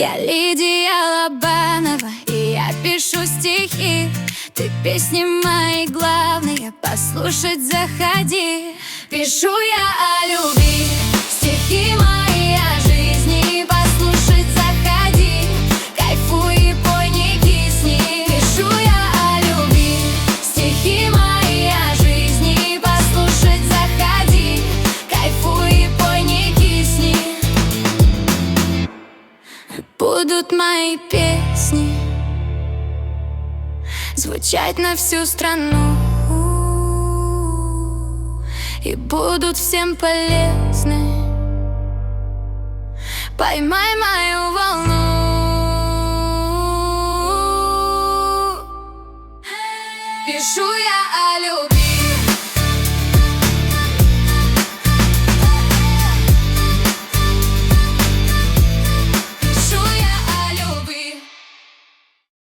Я Лидия Лобанова, и я пишу стихи. Ты песни мои главные, послушать заходи. Пишу я о любви, стихи мои о жизни, послушать заходи. Кайфуй и пой, не кисни. Пишу я о любви, стихи мои о жизни, послушать заходи. Кайфуй и пой, не кисни. Будут мои песни звучать на всю страну и будут всем полезны. Поймай мою волну. Пишу